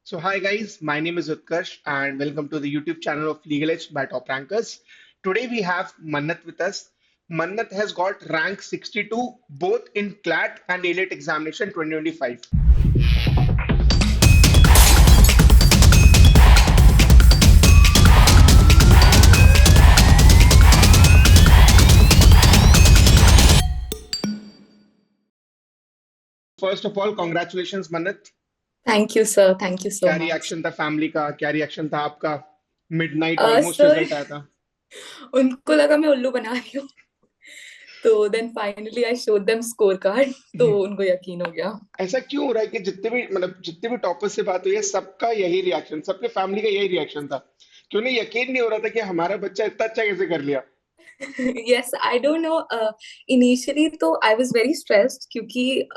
So, hi guys, my name is Utkarsh and welcome to the YouTube channel of Legal Edge by Top Rankers. Today we have Mannat with us. Mannat has got rank 62 both in CLAT and ALET examination 2025. First of all, congratulations Mannat. Thank you sir thank you so क्या much reaction था family का, क्या reaction था आपका? Midnight almost sir result आया था। उनको लगा मैं उल्लू बना रही हूँ तो then finally I showed them score card तो उनको यकीन हो गया। ऐसा क्यों हो रहा है कि जितने भी टॉपर्स से बात हुई है सबका यही रिएक्शन, सबके फैमिली का यही रिएक्शन था कि उन्हें यकीन नहीं हो रहा था कि हमारा बच्चा इतना अच्छा कैसे कर लिया। Yes I don't know. Initially तो आई वाज वेरी स्ट्रेस्ड क्योंकि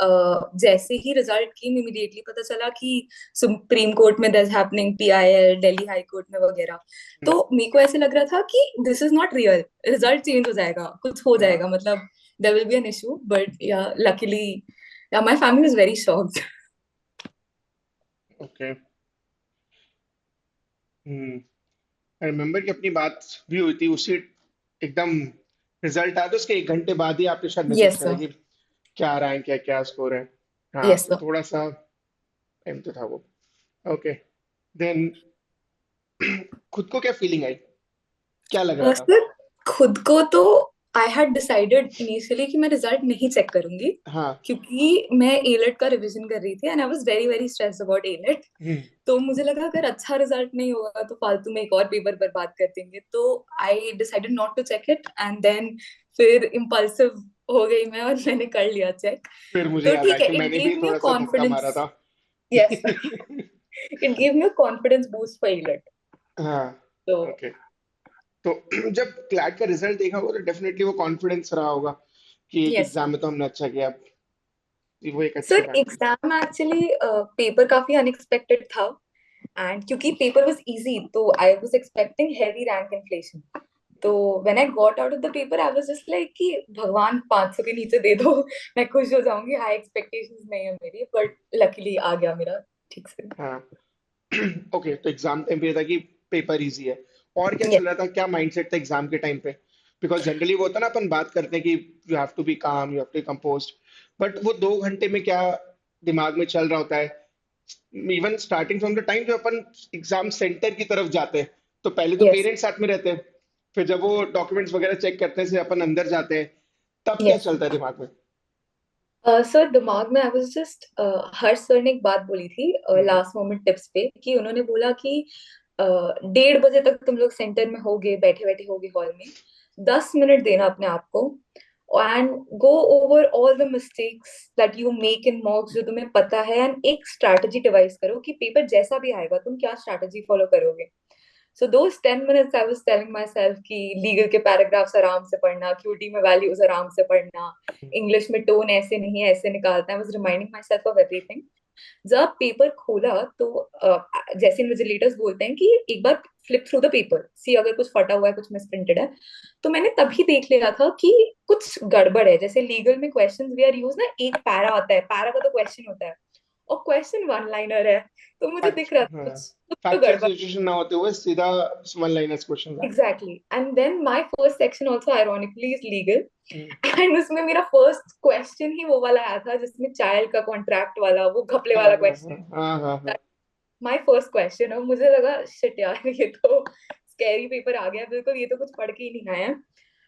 जैसे ही रिजल्ट की इमीडिएटली पता चला कि सुप्रीम कोर्ट में that's happening, PIL Delhi high court में वगैरह। हम्म, तो मेरे को ऐसे लग रहा था कि this is not real, result change हो जाएगा, कुछ हो हाँ, जाएगा, मतलब there will be an issue, but yeah luckily yeah my family is very shocked. Okay. Hmm. I remember कि अपनी बात भी हुई थी उसी एकदम रिजल्ट आया तो उसके 1 घंटे बाद ही आपने शायद मैसेज यस करा सर। कि क्या रैंक है, क्या स्कोर है। हाँ, यस तो सर। थोड़ा सा टाइम तो था वो। ओके, देन खुद को क्या फीलिंग आई, क्या लग रहा था? सर खुद को तो आई हैड डिसाइडेड इनिशियली कि मैं रिजल्ट नहीं चेक करूंगी हाँ। क्योंकि मैं एलेट का रिवीजन कर रही थी and I was very very stressed about AILET. Hmm. तो मुझे लगा अगर अच्छा रिजल्ट नहीं होगा तो फालतू में एक और पेपर बर्बाद कर देंगे, तो I decided not to check it and then फिर इम्पल्सिव हो गई मैं और मैंने कर लिया चेक। फिर मुझे तो याद आया ठीक है, कि इट मैंने भी गेव मी अ थोड़ा सा धक्का मारा कॉन्फिडेंस। था। Yes it gave me a confidence boost for AILET. हाँ। तो ओके। तो जब क्लैट का रिजल्ट देखा होगा तो डेफिनेटली वो कॉन्फिडेंस रहा होगा कि एक यस एग्जाम में तो हमने अच्छा किया, वो एक अच्छी सर, बात थी। एग्जाम एक्चुअली पेपर काफी अनएक्सपेक्टेड था एंड क्योंकि पेपर वाज इजी तो I was expecting heavy rank inflation. तो when I got out of the paper I was just like कि भगवान 500 के नीचे दे दो मैं खुश हो जाऊंगी, हाई एक्सपेक्टेशंस नहीं है मेरी, बट लकीली आ गया मेरा ठीक से। हाँ। ओके, तो एग्जाम टाइम पे ये था कि पेपर इजी है, और क्या यस चल रहा था, क्या माइंडसेट था एग्जाम के टाइम पे? बिकॉज जनरली वो होता है ना, अपन बात करते हैं कि you have to be calm, you have to compose, but वो 2 घंटे में क्या दिमाग में चल रहा होता है? Even starting from the time जो अपन एग्जाम सेंटर की तरफ जाते हैं, तो पहले तो यस पेरेंट्स साथ में रहते हैं, फिर जब वो डॉक्यूमेंट्स वगैरह चेक करते हैं से अपन अंदर जाते हैं, तब क्या यस चलता है दिमाग में? सर दिमाग में आई वाज जस्ट, हर्ष सर ने एक बात बोली थी हम्म। लास्ट मोमेंट टिप्स पे कि उन्होंने बोला कि 1:30 बजे तक तुम लोग सेंटर में होगे, बैठे बैठे होगे हॉल में, 10 मिनट देना अपने आप को and go over all the mistakes that you make in मॉक्स जो तुम्हें पता है, एंड एक स्ट्रैटेजी डिवाइस करो कि पेपर जैसा भी आएगा तुम क्या स्ट्रैटेजी फॉलो करोगे। सो दोस 10 minutes I was telling my self कि लीगल के पैराग्राफ्स आराम से पढ़ना, क्यूटी में वैल्यूज आराम से पढ़ना, इंग्लिश में टोन ऐसे नहीं है ऐसे निकालता है। I was reminding my self of everything. जब पेपर खोला तो जैसे इन्विजिलेटर्स बोलते हैं कि एक बार फ्लिप थ्रू द पेपर, सी अगर कुछ फटा हुआ है, कुछ मिसप्रिंटेड है, तो मैंने तभी देख लिया था कि कुछ गड़बड़ है। जैसे लीगल में क्वेश्चंस वी आर यूज ना, एक पैरा आता है, पैरा का तो क्वेश्चन होता है और क्वेश्चन वन लाइनर है, तो मुझे दिख रहा था हाँ, कुछ तो फैक्चुअल गड़बड़। सिचुएशन ना होते हुए सीधा वन लाइनर्स क्वेश्चन आ गए। Exactly. And then my first section also ironically is legal. Hmm. And उसमें मेरा फर्स्ट क्वेश्चन ही वो वाला आया था जिसमें चाइल्ड का कॉन्ट्रैक्ट वाला, वो घपले हाँ वाला हाँ क्वेश्चन। हाँ हाँ हाँ। माय फर्स्ट क्वेश्चन, और मुझे लगा शिट यार ये तो स्कैरी पेपर आ गया बिल्कुल, ये तो कुछ पढ़ के ही नहीं आया।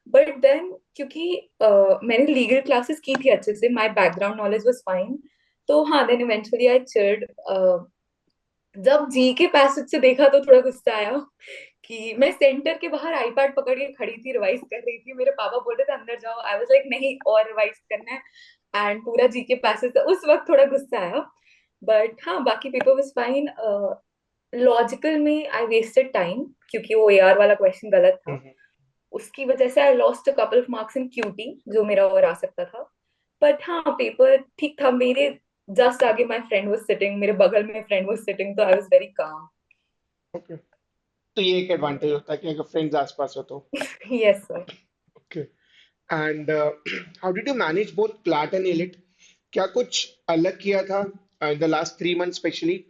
बट देन क्योंकि मैंने लीगल क्लासेस की थी अच्छे से, my background knowledge was fine, तो हाँ देन इवेंचुअली आई चिल्ड। जब जी के पैसेज से देखा तो थोड़ा गुस्सा आया कि मैं सेंटर के बाहर आईपैड पकड़ के खड़ी थी, रिवाइज कर रही थी, मेरे पापा बोल रहे थे अंदर जाओ, आई वाज लाइक नहीं और रिवाइज करना है, एंड पूरा जी के पैसेज था, उस वक्त थोड़ा गुस्सा आया। बट हाँ बाकी पेपर वाज फाइन। लॉजिकल में आई वेस्टेड टाइम क्योंकि वो एआर वाला क्वेश्चन गलत था, हम्म। उसकी वजह से I lost a couple of marks in QT जो मेरा और आ सकता था। बट हाँ पेपर ठीक था मेरे। जस्ट आगे माय फ्रेंड वाज सिटिंग, मेरे बगल में फ्रेंड वाज सिटिंग, तो I was very calm. Okay, तो ये एक एडवांटेज होता है कि अगर फ्रेंड्स आसपास हो तो। Yes sir. Okay. And how did you manage both CLAT and elite? क्या कुछ अलग किया था in the last 3 month specially,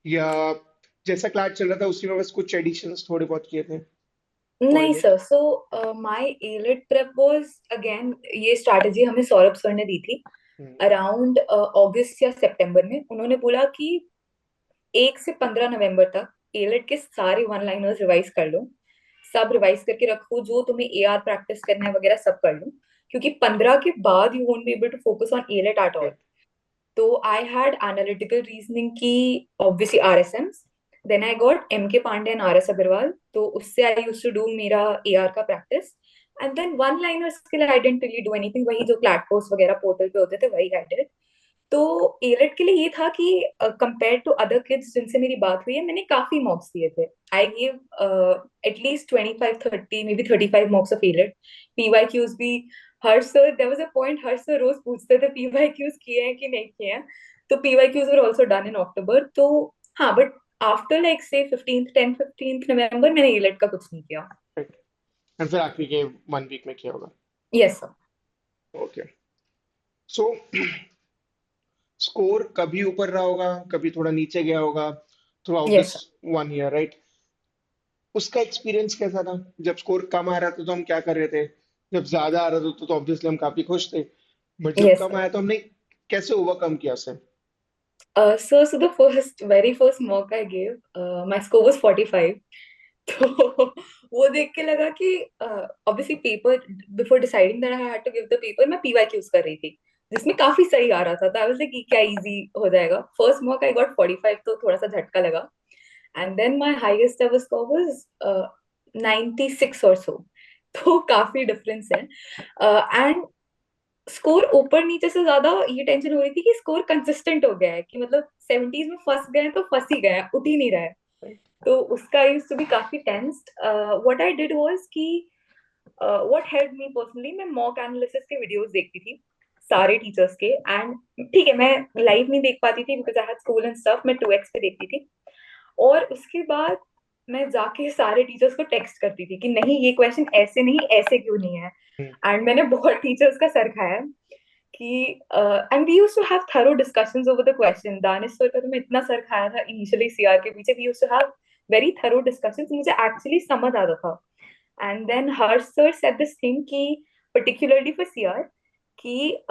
या जैसा क्लास चल रहा था उसी में बस कुछ एडिशंस थोड़े बहुत किए थे नहीं coordinate? Sir, so my elite prep was again, ये स्ट्रैटेजी हमें सौरभ सर ने दी थी हम्म। अराउंड अगस्त या सितंबर में। उन्होंने बोला कि 1 से 15 नवंबर तक एलिट के सारे वन लाइनर्स रिवाइज कर लो, सब रिवाइज करके रखो, जो तुम्हें एआर प्रैक्टिस करना है वगैरह सब कर लो, क्योंकि 15 के बाद you won't be able to focus on AILET at all. तो आई हैड एनालिटिकल रीजनिंग की, obviously RSMs, then I got M K Pandey and R S Agarwal, तो उससे आई यूज टू डू मेरा एआर का practice. And then one liners के लिए I didn't really do anything, वही जो क्लैट कोर्स वगैरह पोर्टल पे होते थे वही आई डिड। तो एलेट के लिए ये था कि कंपेयर टू अदर किड्स जिनसे मेरी बात हुई है, मैंने काफी मॉक्स दिए थे। I give at least 25 30 may be 35 mocks of AILET. PY Qs भी, हर sir, there was a point, हर सर रोज पूछते थे पीवाई क्यूज किए हैं कि नहीं किए हैं। तो PY Qs were also done in October. तो हाँ, बट आफ्टर लाइक से 15 नवंबर मैंने एलेट का कुछ नहीं किया। एंड फिर आखिरी के 1 वीक में किया होगा? Yes sir. Okay. So score कभी ऊपर रहा होगा, कभी थोड़ा नीचे गया होगा through out yes this sir. 1 year, right? उसका एक्सपीरियंस कैसा था? जब स्कोर कम आ रहा था तो हम क्या कर रहे थे? जब ज्यादा आ रहा था तो ऑब्वियसली हम काफी खुश थे, बट जब यस कम आया तो हमने कैसे ओवरकम किया उसे? so the very first mock I gave, my score was 45. तो वो देख के लगा कि obviously paper, before deciding that I had to give the paper, मैं पीवाई यूज कर रही थी जिसमें काफी सही आ रहा था। तो आई वाज लाइक कि क्या इजी हो जाएगा। फर्स्ट मॉक आई गॉट 45, तो थोड़ा सा झटका लगा। And then my highest ever score was 96 और सो। तो काफी डिफरेंस है। एंड स्कोर ऊपर नीचे से ज्यादा ये टेंशन हो रही थी कि स्कोर कंसिस्टेंट हो गया है, कि मतलब 70s में फंस गए हैं तो फंस ही गए हैं, उठ ही नहीं रहा है। तो उसका यूज टू बी काफी tensed. What I did was कि व्हाट हेल्प मी पर्सनली, मैं मॉक एनालिसिस के वीडियोस देखती थी सारे टीचर्स के। एंड ठीक है, मैं लाइव नहीं देख पाती थी because I had school and stuff, मैं 2x पे देखती थी। और उसके बाद मैं जाके सारे टीचर्स को टेक्स्ट करती थी कि नहीं, ये क्वेश्चन ऐसे नहीं, ऐसे क्यों नहीं है। हम्म। एंड मैंने बहुत टीचर्स का सर खाया कि and we used to have thorough discussions over the question. Danish sir का तो मैं इतना सर खाया था इनिशियली सीआर के पीछे, we used to have very thorough discussions, मुझे एक्चुअली समझ आता था। And then her sir said this thing कि पर्टिकुलरली फॉर सीआर कि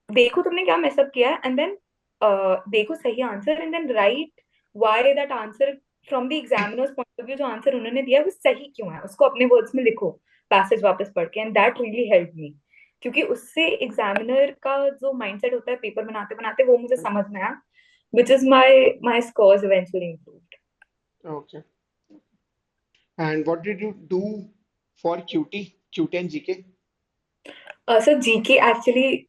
देखो तुमने क्या मैसअप किया है, एंड देन देखो सही answer, and then write why that answer from the examiner's point of view, जो आंसर उन्होंने दिया है वो सही क्यों है, उसको अपने वर्ड्स में लिखो पैसेज वापस पढ़ के। एंड दैट रियली हेल्प मी, क्योंकि उससे एग्जामिनर का जो माइंडसेट होता है पेपर बनाते बनाते, वो मुझे समझ में आया, which is my scores eventually improved. Okay. And what did you do for QT and GK? Sir GK actually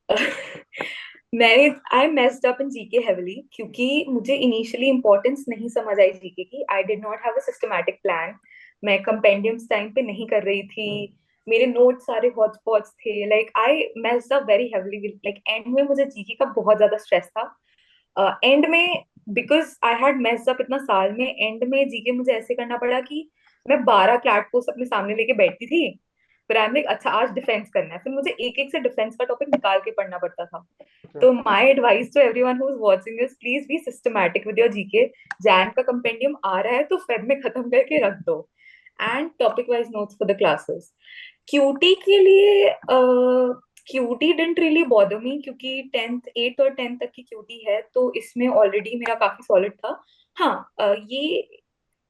मैंने I messed up in GK heavily, क्योंकि मुझे इनिशियली इंपॉर्टेंस नहीं समझ आई जीके की। I did not have a systematic plan. मैं compendiums time पे नहीं कर रही थी, मेरे नोट्स सारे हॉटस्पॉट्स थे। Like I messed up very heavily. Like and में मुझे जीके का बहुत ज्यादा स्ट्रेस था। एंड में because I had messed up इतना साल में, एंड में जीके मुझे ऐसे करना पड़ा कि मैं 12 क्लैट पोस्ट अपने सामने लेके बैठती थी। फिर आई एम लाइक अच्छा आज डिफेंस करना है, फिर मुझे एक एक से डिफेंस का टॉपिक निकाल के पढ़ना पड़ता था। तो my advice to everyone who is watching this, please be systematic with your GK. Jain का कंपेंडियम आ रहा है तो फेब में खत्म करके रख दो, and topic wise notes for the classes. QT के लिए QT didn't really bother me, क्योंकि 8th और 10th तक की क्यूटी है, तो इसमें ऑलरेडी मेरा काफी सॉलिड था। हाँ, ये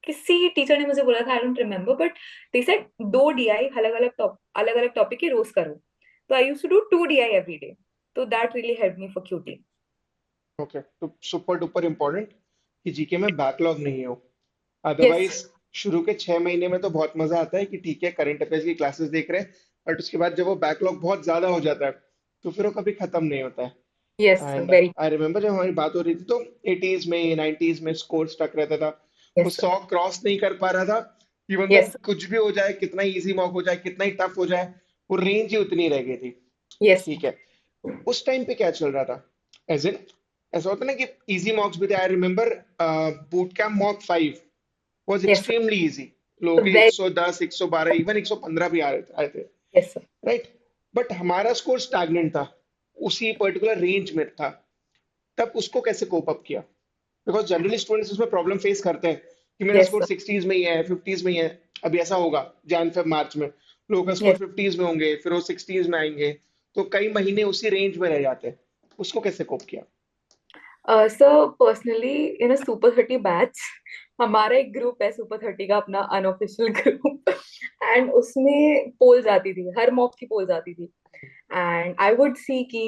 किसी टीचर ने मुझे बोला था, I don't remember, but they said 2 DI अलग अलग टॉपिक के रोज करो। तो I used to do 2 DI every day. तो that really help me for QT. Okay, तो सुपर डुपर इम्पोर्टेंट कि जीके में बैकलॉग नहीं हो। यस। अदरवाइज शुरू के 6 महीने में तो बहुत मजा आता है कि ठीक है करंट अफेयर्स की क्लासेस देख रहे हैं, बट उसके बाद जब वो बैकलॉग बहुत ज्यादा हो जाता है तो फिर वो कभी खत्म नहीं होता यस है। And very. आई रिमेम्बर जब हमारी बात हो रही थी तो 80s में 90s में स्कोर स्टक रहता था, वो यस 100 क्रॉस नहीं कर पा रहा था। इवन तो यस कुछ भी हो जाए, कितना इजी मॉक हो जाए, कितना ही टफ हो जाए, वो रेंज ही उतनी रह गई थी। यस ठीक है, उस टाइम पे क्या चल रहा था? एज इन ऐसा होता ना कि इजी मॉक्स भी थे। I remember boot camp mock 5 was yes extremely easy. लोगों के वेरी। 110 112 इवन 115 भी आए थे, यस सर। राइट? बट हमारा स्कोर स्टैग्नेंट था, उसी पर्टिकुलर रेंज में था। तब उसको कैसे कोप अप किया? बिकॉज जनरली स्टूडेंट्स इसमें प्रॉब्लम फेस करते हैं कि मेरा Yes, स्कोर sir. 60s में ही है, 50s में ही है। अभी ऐसा होगा जैन फेब मार्च में, लोगों का स्कोर Yes. 50s में होंगे, फिर वो 60s में आएंगे, तो कई महीने उसी रेंज में रह जाते हैं। उसको कैसे कोप किया? So personally, in a Super 30 batch, हमारा एक ग्रुप है सुपर 30 का अपना अनऑफिशियल ग्रुप एंड उसमें पोल्स आती थी, हर मॉक की पोल्स आती थी एंड आई वुड सी कि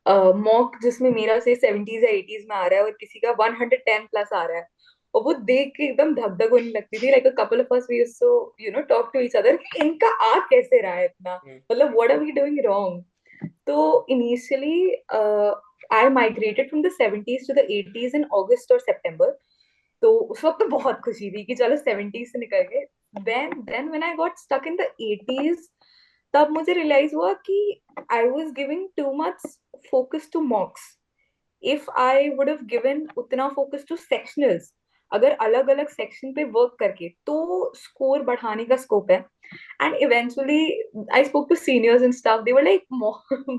मॉक जिसमें मेरा से 70s या 80s में आ रहा है और किसी का 110 प्लस आ रहा है, और वो देख के एकदम धक धक होने लगती थी। Like a couple of us we used to talk to each other, इनका आ कैसे रहा है इतना, मतलब what are we doing wrong. तो initially I migrated from the 70s to the 80s in अगस्त और सितंबर। तो उस वक्त तो बहुत खुशी थी कि चलो 70s से निकल गए। Then when I got stuck in the 80s, तब मुझे रियलाइज हुआ कि I was giving too much focus to mocks. If I would have given उतना फोकस टू सेक्शनल्स, अगर अलग अलग सेक्शन पे वर्क करके, तो स्कोर बढ़ाने का स्कोप है। And eventually, I spoke to seniors and stuff. They were like,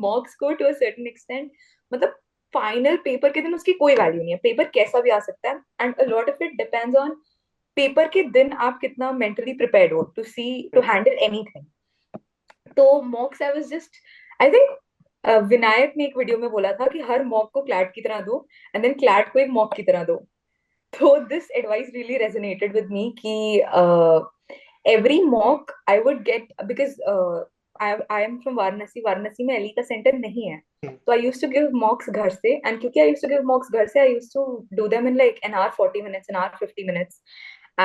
mock score to a certain extent. मतलब फाइनल पेपर के दिन उसकी कोई वैल्यू नहीं है, पेपर कैसा भी आ सकता है and a lot of it depends on paper के दिन आप कितना मेंटली प्रिपेयर्ड हो to see to handle anything. तो mocks I was just, I think Vinayak ने एक वीडियो में बोला था कि हर मॉक को क्लैट की तरह दो एंड देन क्लैट को एक मॉक की तरह दो। तो this advice really resonated with me कि every mock I would get, because I am from Varanasi। Varanasi में एली का सेंटर नहीं है, तो I used to give mocks घर से, and क्योंकि I used to give mocks घर से, I used to do them in like an hour 40 minutes, an hour 50 minutes,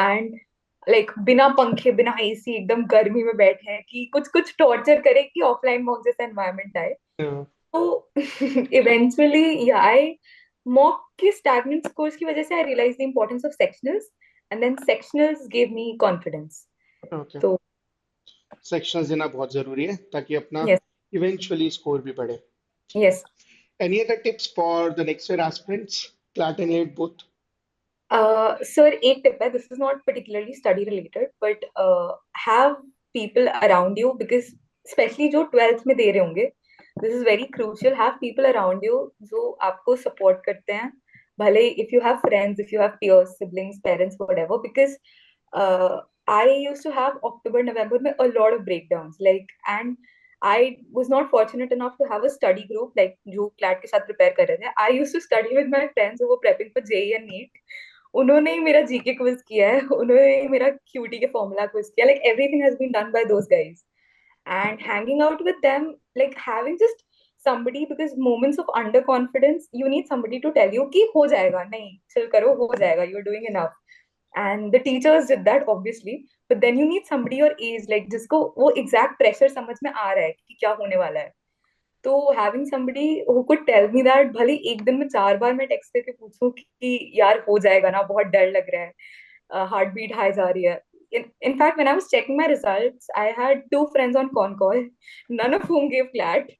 and like बिना पंखे बिना एसी एकदम गर्मी में बैठे हैं कि कुछ कुछ टॉर्चर करे कि ऑफलाइन मॉक जैसा एनवायरनमेंट आए। तो eventually, yeah, I mock के stagnant scores की वजह से I realized the importance of sectionals, and then sectionals gave me confidence. Okay, तो सेक्शंस देना बहुत जरूरी है ताकि अपना yes, इवेंचुअली स्कोर भी बढ़े। yes. Any other tips for the next year aspirants, CLAT and at both? Sir, एक tip है, this is not particularly study related, but have people around you, because especially जो 12th में दे रहे होंगे, this is very crucial, have people around you जो आपको support करते हैं, भले if you have friends, if you have peers, siblings, parents, whatever, because uh, I used to have October, November में a lot of breakdowns, like, and I was not fortunate enough to have a study group like जो CLAT के साथ prepare कर रहे थे। I used to study with my friends who were prepping for JEE and NEET। उन्होंने ही मेरा GK quiz किया है, उन्होंने ही मेरा क्यूटी के फॉर्मूला क्विज किया, like everything has been done by those guys, and hanging out with them, like having just somebody, because moments of underconfidence you need somebody to tell you कि हो जाएगा, नहीं chill करो, हो जाएगा, you're doing enough, and the teachers did that obviously, but then you need somebody your age, like जिसको वो exact pressure समझ में आ रहा है कि क्या होने वाला है। तो having somebody who could tell me that, भले एक दिन में 4 बार मैं टेक्स्ट करके पूछूं कि यार हो जाएगा ना, बहुत डर लग रहा है, हार्ट बीट हाई जा रही है। In fact, when I was checking my results, I had two friends on con call, none of whom gave CLAT,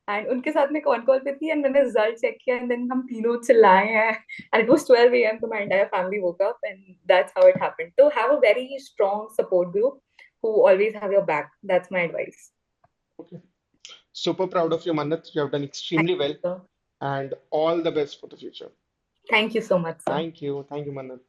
and उनके साथ में कॉन कॉल पे थी, एंड मैंने रिजल्ट चेक किया, एंड देन हम तीनों चिल्लाए हैं, एंड इट वाज 12 a.m. तो my entire family woke up, and that's how it happened. So have a very strong support group who always have your back. That's my advice. Okay. Super proud of you, Mannat. You have done Thank extremely well, you, sir. and all the best for the future. Thank you so much, sir. Thank you. Thank you, Mannat.